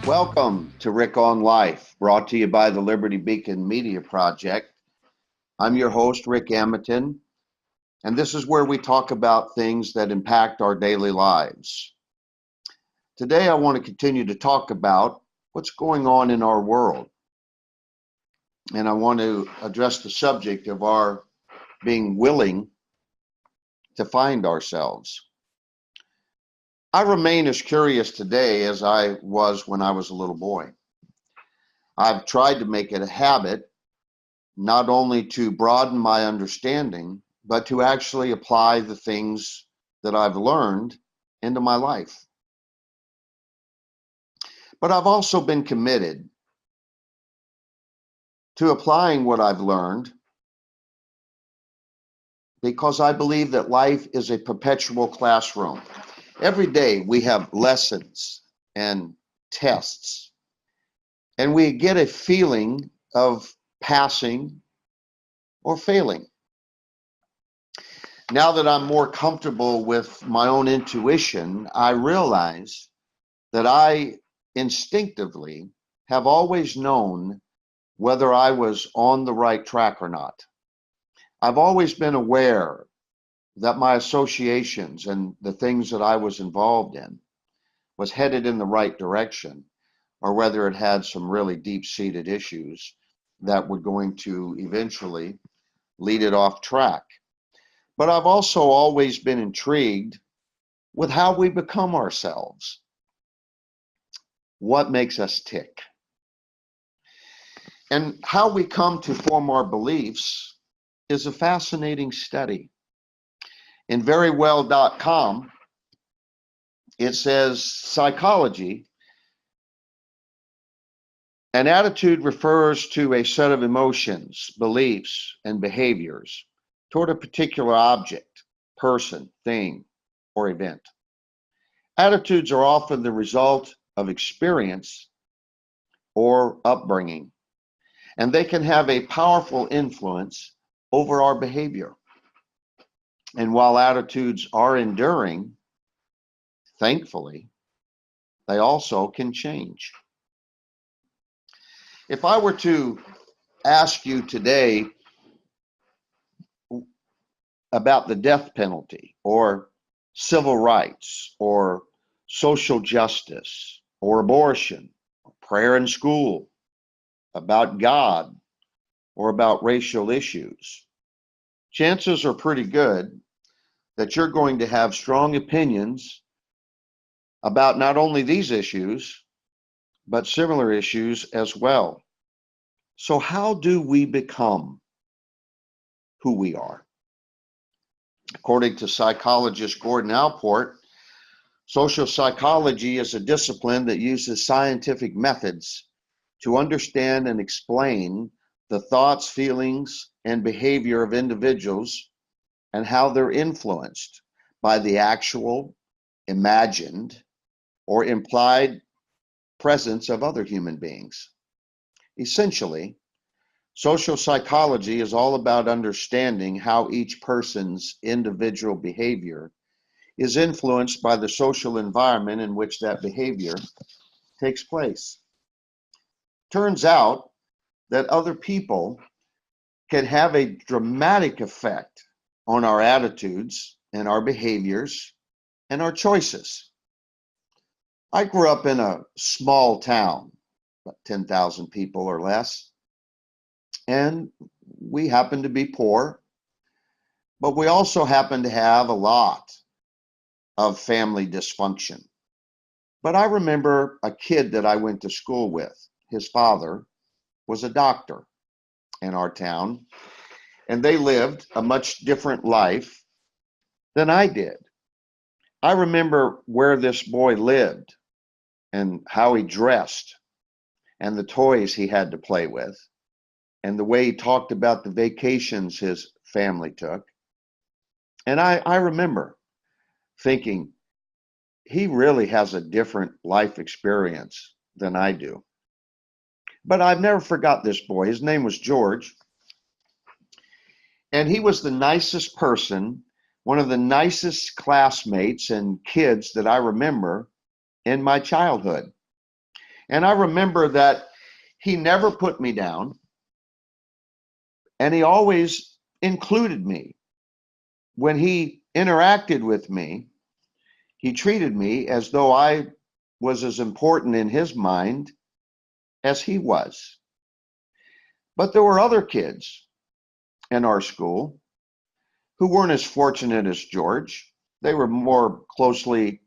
Welcome to Rick on Life, brought to you by the Liberty Beacon Media Project. I'm your host, Rick Amitin, and this is where we talk about things that impact our daily lives. Today, I want to continue to talk about what's going on in our world, and I want to address the subject of our being willing to find ourselves. I remain as curious today as I was when I was a little boy. I've tried to make it a habit not only to broaden my understanding, but to actually apply the things that I've learned into my life. But I've also been committed to applying what I've learned because I believe that life is a perpetual classroom. Every day we have lessons and tests, and we get a feeling of passing or failing. Now that I'm more comfortable with my own intuition, I realize that I instinctively have always known whether I was on the right track or not. I've always been aware that my associations and the things that I was involved in was headed in the right direction, or whether it had some really deep-seated issues that were going to eventually lead it off track. But I've also always been intrigued with how we become ourselves. What makes us tick? And how we come to form our beliefs is a fascinating study. In verywell.com, it says psychology, an attitude refers to a set of emotions, beliefs, and behaviors toward a particular object, person, thing, or event. Attitudes are often the result of experience or upbringing, and they can have a powerful influence over our behavior. And while attitudes are enduring, thankfully, they also can change. If I were to ask you today about the death penalty or civil rights or social justice or abortion, or prayer in school, about God, or about racial issues, chances are pretty good that you're going to have strong opinions about not only these issues, but similar issues as well. So how do we become who we are? According to psychologist Gordon Allport, social psychology is a discipline that uses scientific methods to understand and explain the thoughts, feelings, and behavior of individuals and how they're influenced by the actual, imagined, or implied presence of other human beings. Essentially, social psychology is all about understanding how each person's individual behavior is influenced by the social environment in which that behavior takes place. Turns out that other people can have a dramatic effect on our attitudes and our behaviors and our choices. I grew up in a small town, about 10,000 people or less, and we happened to be poor, but we also happened to have a lot of family dysfunction. But I remember a kid that I went to school with. His father was a doctor in our town, and they lived a much different life than I did. I remember where this boy lived and how he dressed and the toys he had to play with, and the way he talked about the vacations his family took. And I remember thinking, he really has a different life experience than I do. But I've never forgot this boy. His name was George. And he was the nicest person, one of the nicest classmates and kids that I remember in my childhood. And I remember that he never put me down, and he always included me. When he interacted with me, he treated me as though I was as important in his mind as he was. But there were other kids in our school who weren't as fortunate as George. They were more closely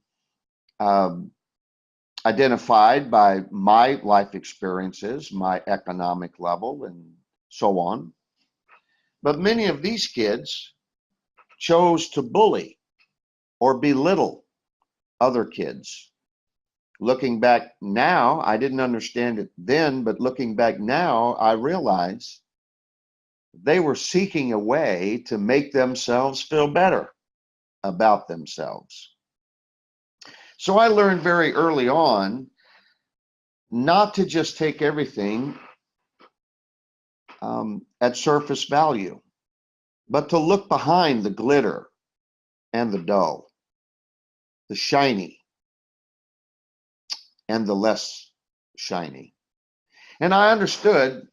identified by my life experiences, my economic level, and so on. But many of these kids chose to bully or belittle other kids. Looking back now, I didn't understand it then, but looking back now, I realize they were seeking a way to make themselves feel better about themselves. So I learned very early on not to just take everything at surface value, but to look behind the glitter and the dull, the shiny and the less shiny. And I understood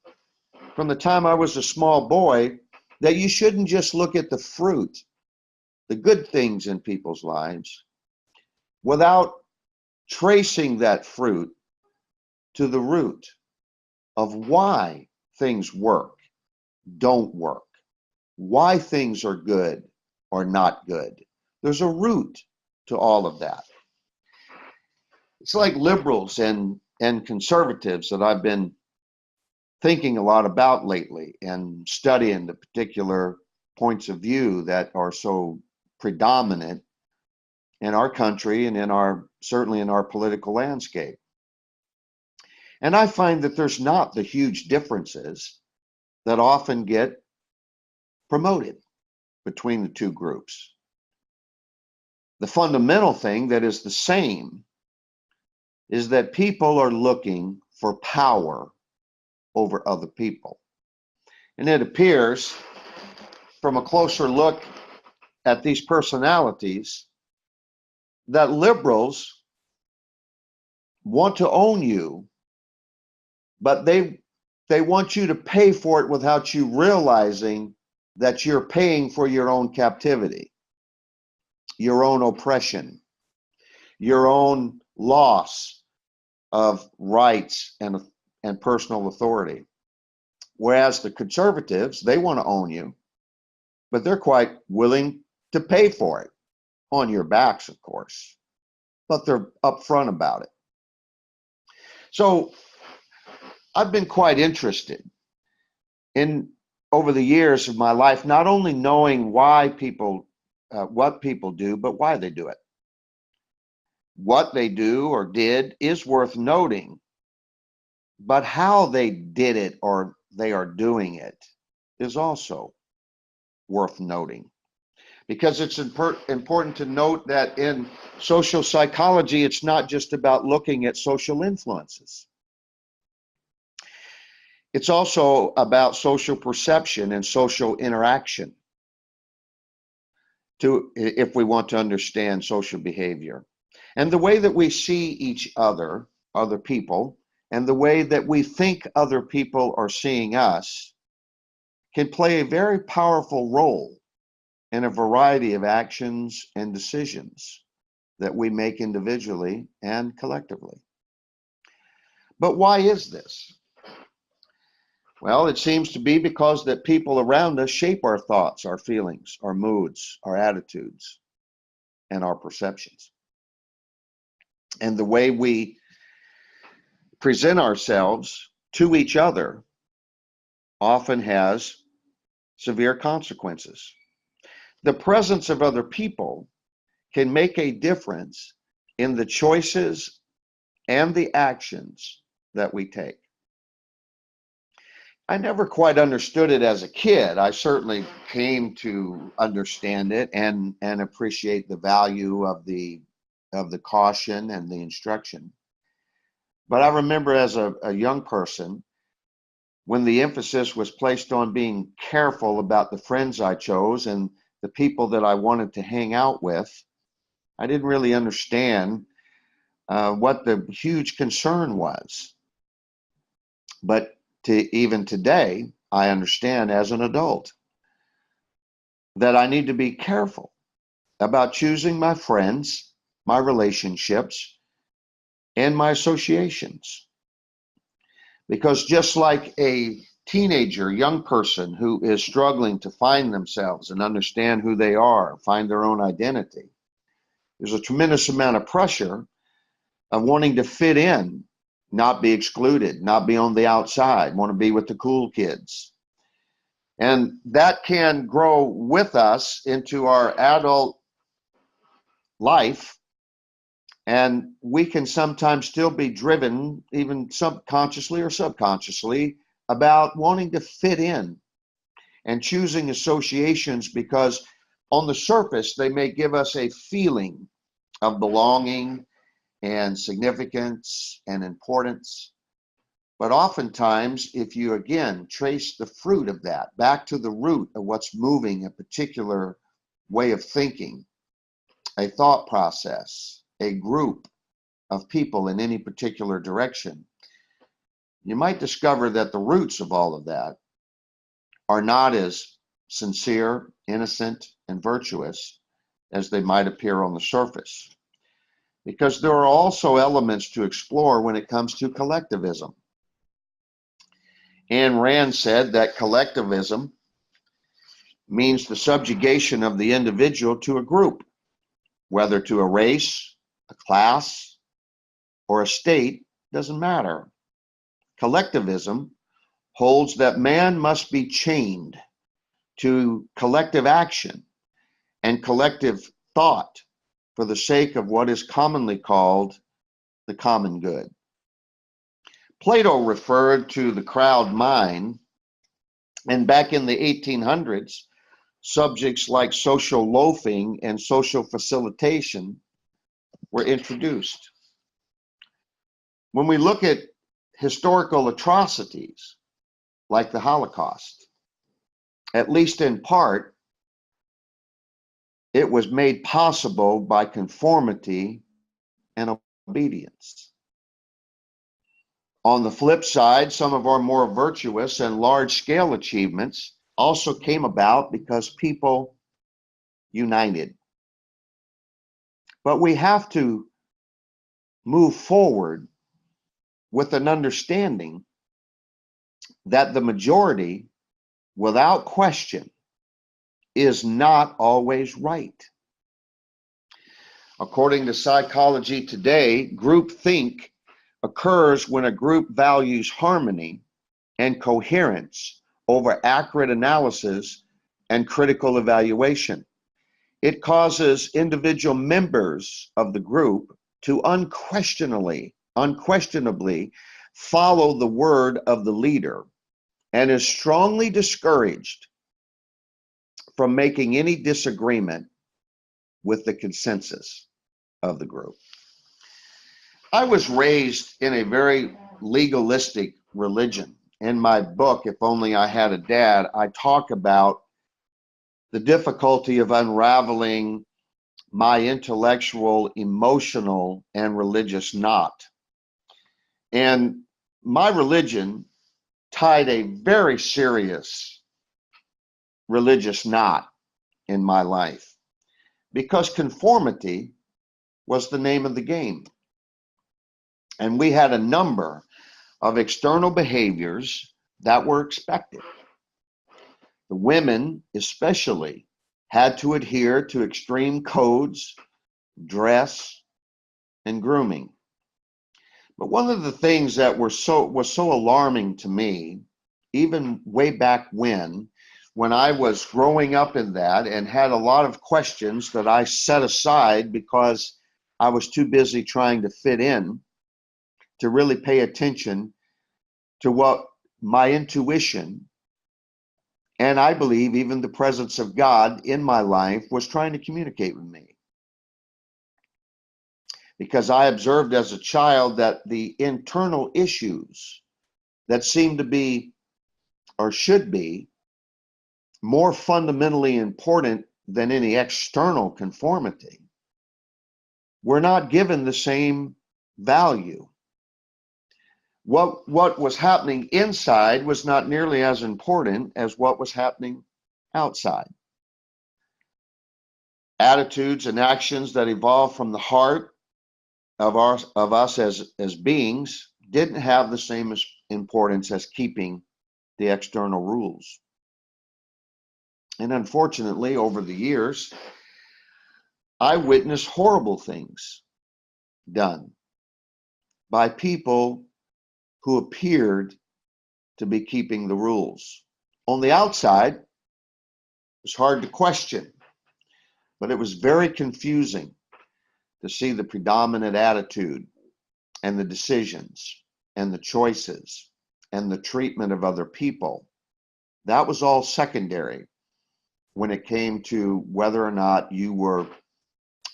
from the time I was a small boy that you shouldn't just look at the fruit, the good things in people's lives, without tracing that fruit to the root of why things work, don't work, why things are good or not good. There's a root to all of that. It's like liberals and conservatives that I've been thinking a lot about lately and studying the particular points of view that are so predominant in our country and certainly in our political landscape. And I find that there's not the huge differences that often get promoted between the two groups. The fundamental thing that is the same is that people are looking for power over other people. And it appears from a closer look at these personalities that liberals want to own you, but they want you to pay for it without you realizing that you're paying for your own captivity, your own oppression, your own loss of rights and personal authority. Whereas the conservatives, they want to own you, but they're quite willing to pay for it, on your backs, of course, but they're upfront about it. So I've been quite interested in, over the years of my life, not only knowing why people, what people do, but why they do it. What they do or did is worth noting, but how they did it or they are doing it is also worth noting. Because it's important to note that in social psychology, it's not just about looking at social influences. It's also about social perception and social interaction, if we want to understand social behavior. And the way that we see each other people, and the way that we think other people are seeing us can play a very powerful role in a variety of actions and decisions that we make individually and collectively. But why is this? Well, it seems to be because that people around us shape our thoughts, our feelings, our moods, our attitudes, and our perceptions. And the way we present ourselves to each other often has severe consequences. The presence of other people can make a difference in the choices and the actions that we take. I never quite understood it as a kid. I certainly came to understand it and appreciate the value of the caution and the instruction. But I remember as a young person, when the emphasis was placed on being careful about the friends I chose and the people that I wanted to hang out with, I didn't really understand what the huge concern was. But even today, I understand as an adult that I need to be careful about choosing my friends, my relationships, and my associations. Because just like a teenager, young person who is struggling to find themselves and understand who they are, find their own identity, there's a tremendous amount of pressure of wanting to fit in, not be excluded, not be on the outside, want to be with the cool kids. And that can grow with us into our adult life. And we can sometimes still be driven, even subconsciously or subconsciously, about wanting to fit in and choosing associations because on the surface, they may give us a feeling of belonging and significance and importance. But oftentimes, if you again trace the fruit of that back to the root of what's moving a particular way of thinking, a thought process, a group of people in any particular direction, you might discover that the roots of all of that are not as sincere, innocent, and virtuous as they might appear on the surface. Because there are also elements to explore when it comes to collectivism. Ayn Rand said that collectivism means the subjugation of the individual to a group, whether to a race, a class, or a state, doesn't matter. Collectivism holds that man must be chained to collective action and collective thought for the sake of what is commonly called the common good. Plato referred to the crowd mind, and back in the 1800s, subjects like social loafing and social facilitation were introduced. When we look at historical atrocities like the Holocaust, at least in part, it was made possible by conformity and obedience. On the flip side, some of our more virtuous and large-scale achievements also came about because people united. But we have to move forward with an understanding that the majority, without question, is not always right. According to Psychology Today, groupthink occurs when a group values harmony and coherence over accurate analysis and critical evaluation. It causes individual members of the group to unquestionably follow the word of the leader and is strongly discouraged from making any disagreement with the consensus of the group. I was raised in a very legalistic religion. In my book, If Only I Had a Dad, I talk about the difficulty of unraveling my intellectual, emotional, and religious knot. And my religion tied a very serious religious knot in my life because conformity was the name of the game. And we had a number of external behaviors that were expected. The women, especially, had to adhere to extreme codes, dress, and grooming. But one of the things that was so alarming to me, even way back when I was growing up in that and had a lot of questions that I set aside because I was too busy trying to fit in, to really pay attention to what my intuition, and I believe even the presence of God in my life was trying to communicate with me. Because I observed as a child that the internal issues that seem to be, or should be, more fundamentally important than any external conformity were not given the same value. What was happening inside was not nearly as important as what was happening outside. Attitudes and actions that evolved from the heart of us as beings didn't have the same importance as keeping the external rules. And unfortunately, over the years, I witnessed horrible things done by people who appeared to be keeping the rules. On the outside, it was hard to question, but it was very confusing to see the predominant attitude and the decisions and the choices and the treatment of other people. That was all secondary when it came to whether or not you were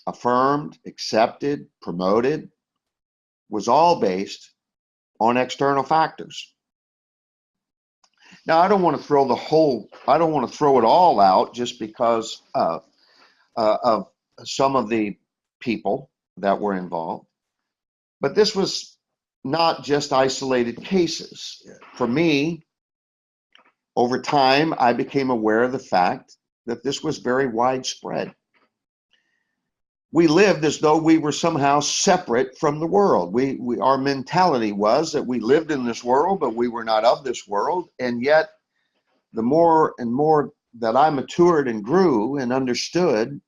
affirmed, accepted, promoted, was all based on external factors. Now, I don't want to throw it all out just because of some of the people that were involved. But this was not just isolated cases. For me, over time, I became aware of the fact that this was very widespread. We lived as though we were somehow separate from the world. Our mentality was that we lived in this world, but we were not of this world. And yet, the more and more that I matured and grew and understood,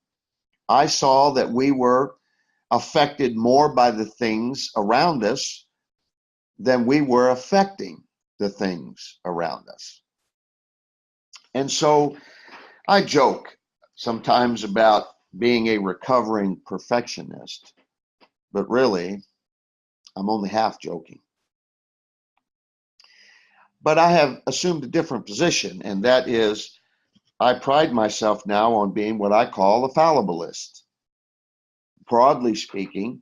I saw that we were affected more by the things around us than we were affecting the things around us. And so I joke sometimes about being a recovering perfectionist, but really, I'm only half joking. But I have assumed a different position, and that is I pride myself now on being what I call a fallibilist. Broadly speaking,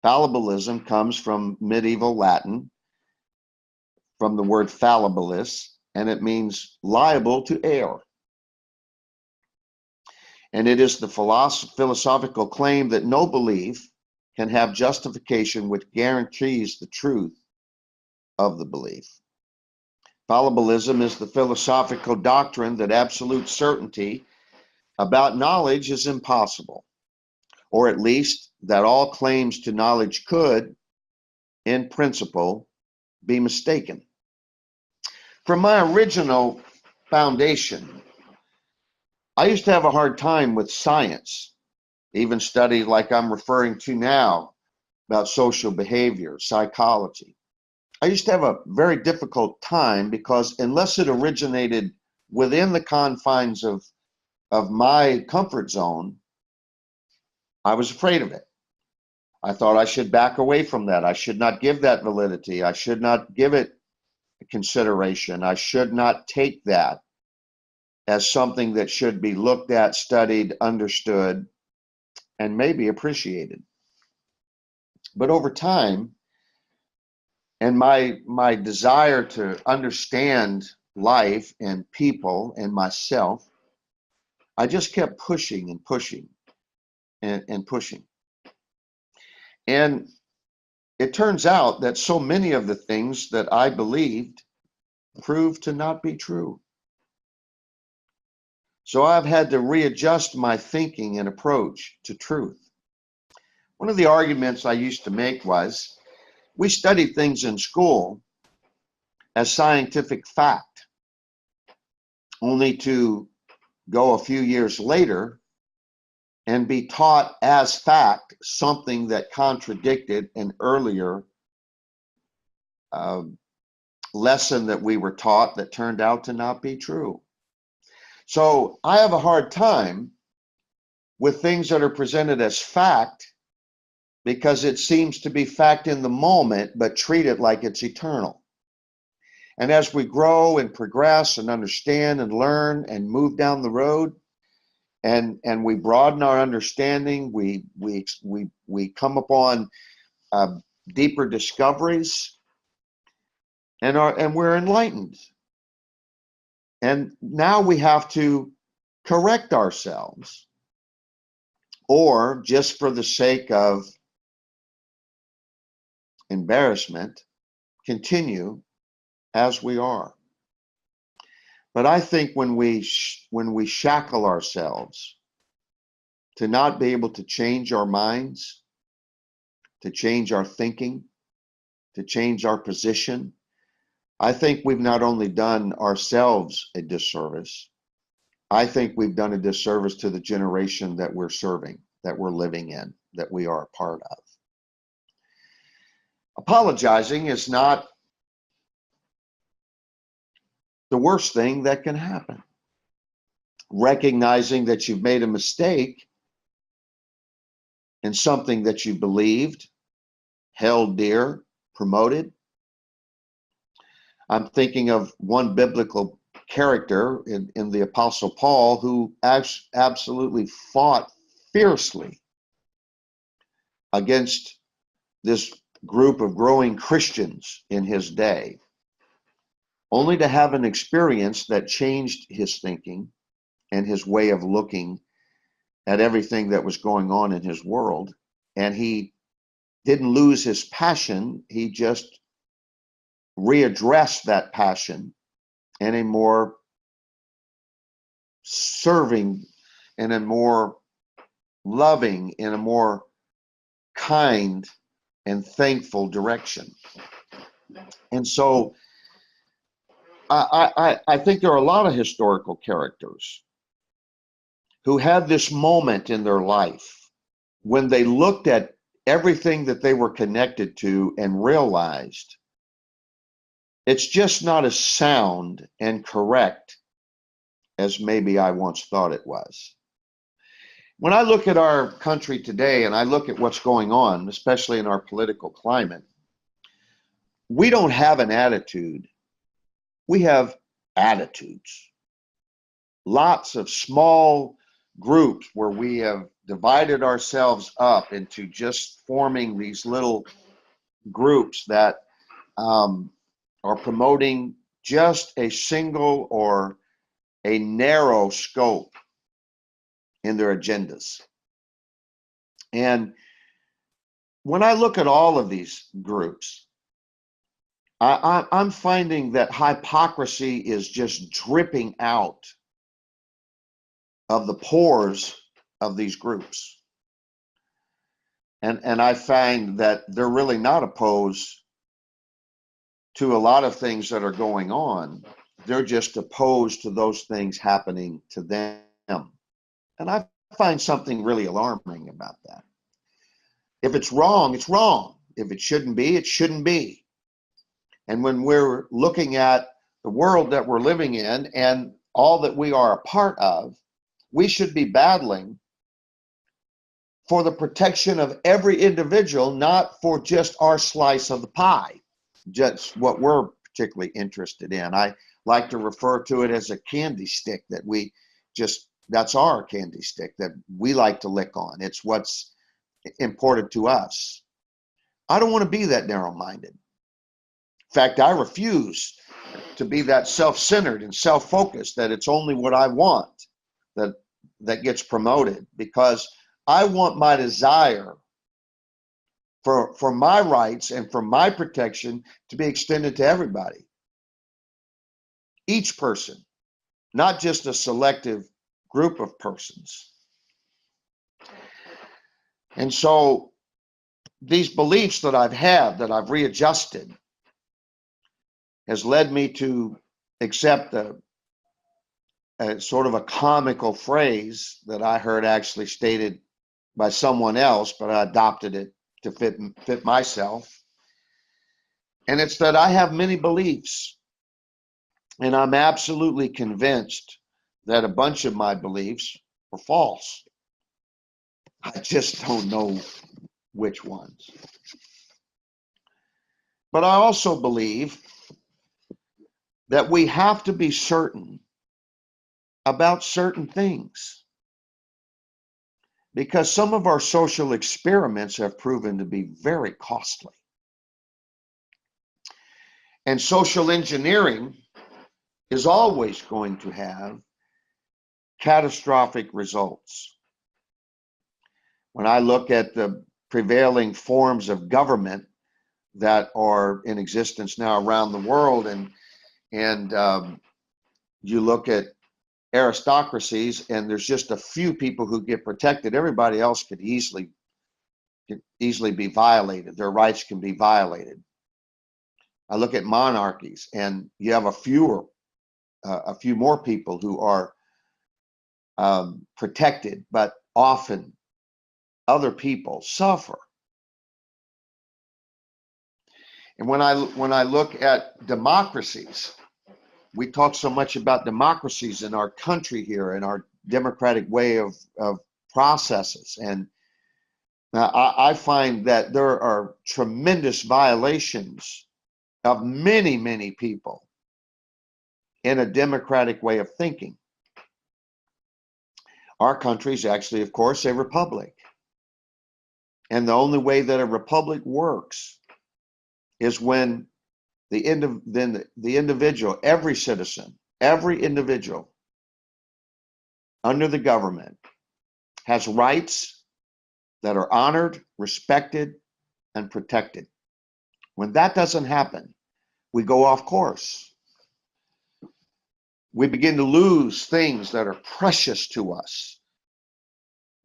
fallibilism comes from medieval Latin, from the word fallibilis, and it means liable to err. And it is the philosophical claim that no belief can have justification which guarantees the truth of the belief. Fallibilism is the philosophical doctrine that absolute certainty about knowledge is impossible, or at least that all claims to knowledge could, in principle, be mistaken. From my original foundation, I used to have a hard time with science, even studies like I'm referring to now about social behavior, psychology. I used to have a very difficult time because unless it originated within the confines of my comfort zone, I was afraid of it. I thought I should back away from that. I should not give that validity. I should not give it consideration. I should not take that as something that should be looked at, studied, understood, and maybe appreciated. But over time, and my desire to understand life and people and myself, I just kept pushing and pushing and pushing. And it turns out that so many of the things that I believed proved to not be true. So I've had to readjust my thinking and approach to truth. One of the arguments I used to make was, we studied things in school as scientific fact, only to go a few years later and be taught as fact something that contradicted an earlier lesson that we were taught that turned out to not be true. So I have a hard time with things that are presented as fact because it seems to be fact in the moment, but treated like it's eternal. And as we grow and progress and understand and learn and move down the road, and we broaden our understanding, we come upon deeper discoveries, and we're enlightened. And now we have to correct ourselves, or just for the sake of embarrassment, continue as we are. But I think when we shackle ourselves to not be able to change our minds, to change our thinking, to change our position, I think we've not only done ourselves a disservice, I think we've done a disservice to the generation that we're serving, that we're living in, that we are a part of. Apologizing is not the worst thing that can happen. Recognizing that you've made a mistake in something that you believed, held dear, promoted. I'm thinking of one biblical character in the Apostle Paul who absolutely fought fiercely against this group of growing Christians in his day, only to have an experience that changed his thinking and his way of looking at everything that was going on in his world. And he didn't lose his passion, he just readdressed that passion in a more serving, in a more loving, in a more kind and thankful direction. And so I think there are a lot of historical characters who had this moment in their life when they looked at everything that they were connected to and realized it's just not as sound and correct as maybe I once thought it was. When I look at our country today and I look at what's going on, especially in our political climate, we don't have an attitude. We have attitudes. Lots of small groups where we have divided ourselves up into just forming these little groups that are promoting just a single or a narrow scope in their agendas. And when I look at all of these groups, I'm finding that hypocrisy is just dripping out of the pores of these groups. And I find that they're really not opposed to a lot of things that are going on. They're just opposed to those things happening to them. And I find something really alarming about that. If it's wrong, it's wrong. If it shouldn't be, it shouldn't be. And when we're looking at the world that we're living in and all that we are a part of, we should be battling for the protection of every individual, not for just our slice of the pie, just what we're particularly interested in. I like to refer to it as a candy stick that that's our candy stick that we like to lick on. It's what's important to us. I don't want to be that narrow-minded. In fact, I refuse to be that self-centered and self-focused, that it's only what I want that gets promoted, because I want my desire for my rights and for my protection to be extended to everybody. Each person, not just a selective group of persons. And so these beliefs that I've had, that I've readjusted, has led me to accept a sort of a comical phrase that I heard actually stated by someone else, but I adopted it to fit myself. And it's that I have many beliefs, and I'm absolutely convinced that a bunch of my beliefs are false. I just don't know which ones. But I also believe that we have to be certain about certain things, because some of our social experiments have proven to be very costly. And social engineering is always going to have catastrophic results. When I look at the prevailing forms of government that are in existence now around the world, and you look at aristocracies, and there's just a few people who get protected. Everybody else could easily be violated. Their rights can be violated. I look at monarchies, and you have a few more people who are protected, but often other people suffer. And when I look at democracies, we talk so much about democracies in our country here, in our democratic way of processes. And I find that there are tremendous violations of many, many people in a democratic way of thinking. Our country is actually, of course, a republic. And the only way that a republic works is when the individual, every citizen, every individual under the government has rights that are honored, respected, and protected. When that doesn't happen, we go off course. We begin to lose things that are precious to us.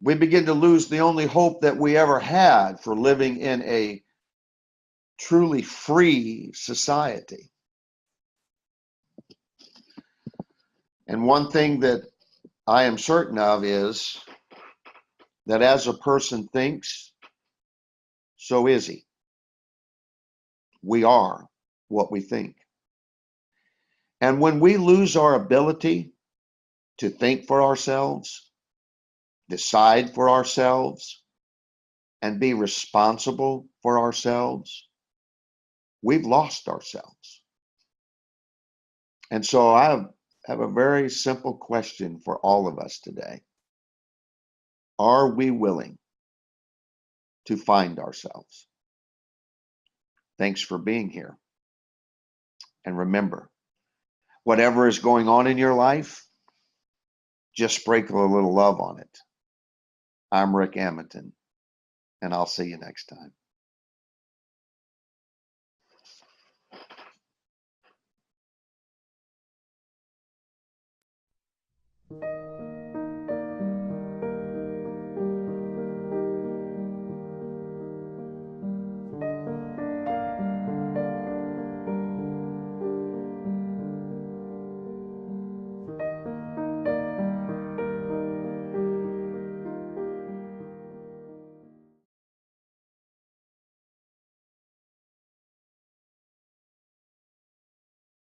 We begin to lose the only hope that we ever had for living in a truly free society. And one thing that I am certain of is that as a person thinks, so is he. We are what we think. And when we lose our ability to think for ourselves, decide for ourselves, and be responsible for ourselves, we've lost ourselves. And so I have a very simple question for all of us today. Are we willing to find ourselves? Thanks for being here. And remember, whatever is going on in your life, just sprinkle a little love on it. I'm Rick Amitin, and I'll see you next time.